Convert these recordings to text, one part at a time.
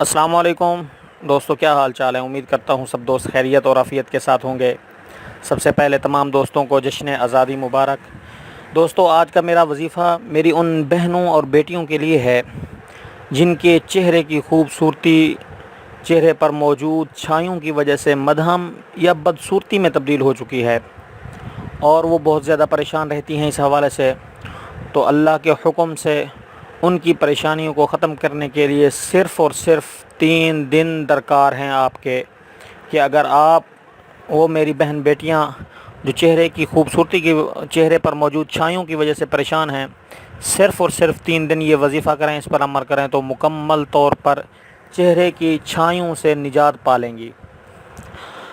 السلام علیکم دوستو، کیا حال چال ہے؟ امید کرتا ہوں سب دوست خیریت اور عافیت کے ساتھ ہوں گے۔ سب سے پہلے تمام دوستوں کو جشن آزادی مبارک۔ دوستو، آج کا میرا وظیفہ میری ان بہنوں اور بیٹیوں کے لیے ہے جن کے چہرے کی خوبصورتی چہرے پر موجود چھائیوں کی وجہ سے مدھم یا بدصورتی میں تبدیل ہو چکی ہے، اور وہ بہت زیادہ پریشان رہتی ہیں اس حوالے سے۔ تو اللہ کے حکم سے ان کی پریشانیوں کو ختم کرنے کے لیے صرف اور صرف 3 دن درکار ہیں آپ کے، کہ اگر آپ وہ میری بہن بیٹیاں جو چہرے کی خوبصورتی کی چہرے پر موجود چھائیوں کی وجہ سے پریشان ہیں، صرف اور صرف 3 دن یہ وظیفہ کریں، اس پر عمل کریں تو مکمل طور پر چہرے کی چھائیوں سے نجات پا لیں گی۔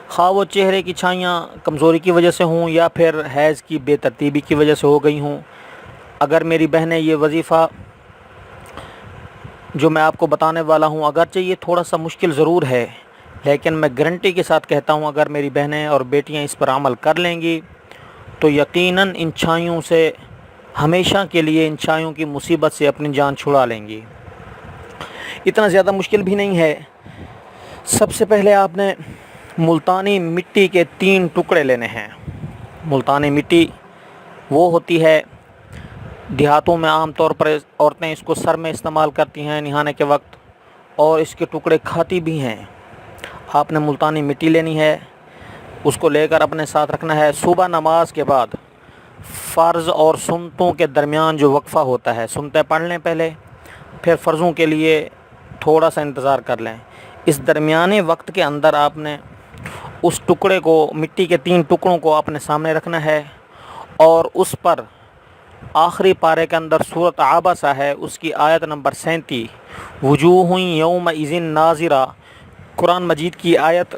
خواہ وہ چہرے کی چھائیاں کمزوری کی وجہ سے ہوں یا پھر حیض کی بے ترتیبی کی وجہ سے ہو گئی ہوں، اگر میری بہنیں یہ وظیفہ جو میں آپ کو بتانے والا ہوں، اگرچہ یہ تھوڑا سا مشکل ضرور ہے، لیکن میں گارنٹی کے ساتھ کہتا ہوں اگر میری بہنیں اور بیٹیاں اس پر عمل کر لیں گی تو یقیناً ان چھائیوں سے ہمیشہ کے لیے، ان چھائیوں کی مصیبت سے اپنی جان چھڑا لیں گی۔ اتنا زیادہ مشکل بھی نہیں ہے۔ سب سے پہلے آپ نے ملتانی مٹی کے 3 ٹکڑے لینے ہیں۔ ملتانی مٹی وہ ہوتی ہے، دیہاتوں میں عام طور پر عورتیں اس کو سر میں استعمال کرتی ہیں نہانے کے وقت، اور اس کے ٹکڑے کھاتی بھی ہیں۔ آپ نے ملتانی مٹی لینی ہے، اس کو لے کر اپنے ساتھ رکھنا ہے۔ صبح نماز کے بعد فرض اور سنتوں کے درمیان جو وقفہ ہوتا ہے، سنتیں پڑھ لیں پہلے، پھر فرضوں کے لیے تھوڑا سا انتظار کر لیں۔ اس درمیانے وقت کے اندر آپ نے اس ٹکڑے کو، مٹی کے 3 ٹکڑوں کو اپنے سامنے رکھنا ہے، اور اس پر آخری پارے کے اندر سورۃ عبسہ ہے، اس کی آیت نمبر 37، وجوہ یومئذ ناظرہ، قرآن مجید کی آیت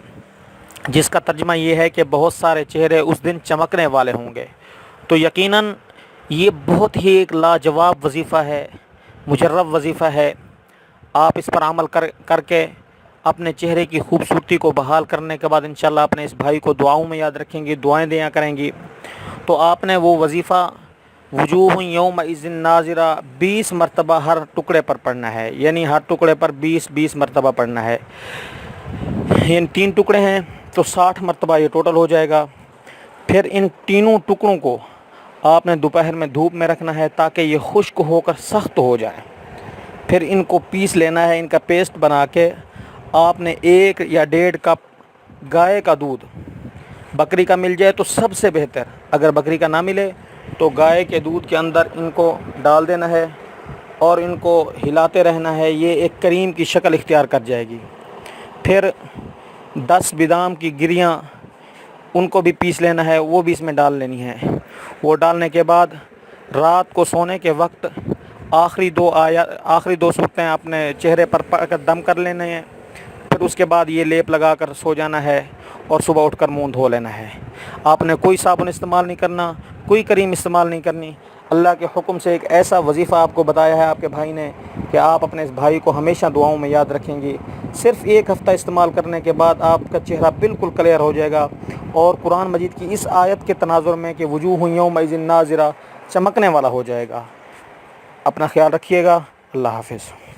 جس کا ترجمہ یہ ہے کہ بہت سارے چہرے اس دن چمکنے والے ہوں گے۔ تو یقیناً یہ بہت ہی ایک لاجواب وظیفہ ہے، مجرب وظیفہ ہے۔ آپ اس پر عمل کر کے اپنے چہرے کی خوبصورتی کو بحال کرنے کے بعد انشاءاللہ اپنے اس بھائی کو دعاؤں میں یاد رکھیں گی، دعائیں دیا کریں گی۔ تو آپ نے وہ وظیفہ وجوہ یومئذ ناظرہ 20 مرتبہ ہر ٹکڑے پر پڑھنا ہے، یعنی ہر ٹکڑے پر 20 مرتبہ پڑھنا ہے۔ ان 3 ٹکڑے ہیں تو 60 مرتبہ یہ ٹوٹل ہو جائے گا۔ پھر ان تینوں ٹکڑوں کو آپ نے دوپہر میں دھوپ میں رکھنا ہے تاکہ یہ خشک ہو کر سخت ہو جائیں۔ پھر ان کو پیس لینا ہے، ان کا پیسٹ بنا کے آپ نے 1 یا 1.5 کپ گائے کا دودھ، بکری کا مل جائے تو سب سے بہتر، اگر بکری کا نہ ملے تو گائے کے دودھ کے اندر ان کو ڈال دینا ہے اور ان کو ہلاتے رہنا ہے، یہ ایک کریم کی شکل اختیار کر جائے گی۔ پھر 10 بادام کی گریاں، ان کو بھی پیس لینا ہے، وہ بھی اس میں ڈال لینی ہے۔ وہ ڈالنے کے بعد رات کو سونے کے وقت آخری 2 سورتیں اپنے چہرے پر پڑھ کر دم کر لینے ہیں۔ پھر اس کے بعد یہ لیپ لگا کر سو جانا ہے اور صبح اٹھ کر منہ دھو لینا ہے۔ آپ نے کوئی صابن استعمال نہیں کرنا، کوئی کریم استعمال نہیں کرنی۔ اللہ کے حکم سے ایک ایسا وظیفہ آپ کو بتایا ہے آپ کے بھائی نے کہ آپ اپنے اس بھائی کو ہمیشہ دعاؤں میں یاد رکھیں گی۔ صرف 1 ہفتہ استعمال کرنے کے بعد آپ کا چہرہ بالکل کلیئر ہو جائے گا، اور قرآن مجید کی اس آیت کے تناظر میں کہ وجوہ یومئذ ناظرہ چمکنے والا ہو جائے گا۔ اپنا خیال رکھیے گا۔ اللہ حافظ۔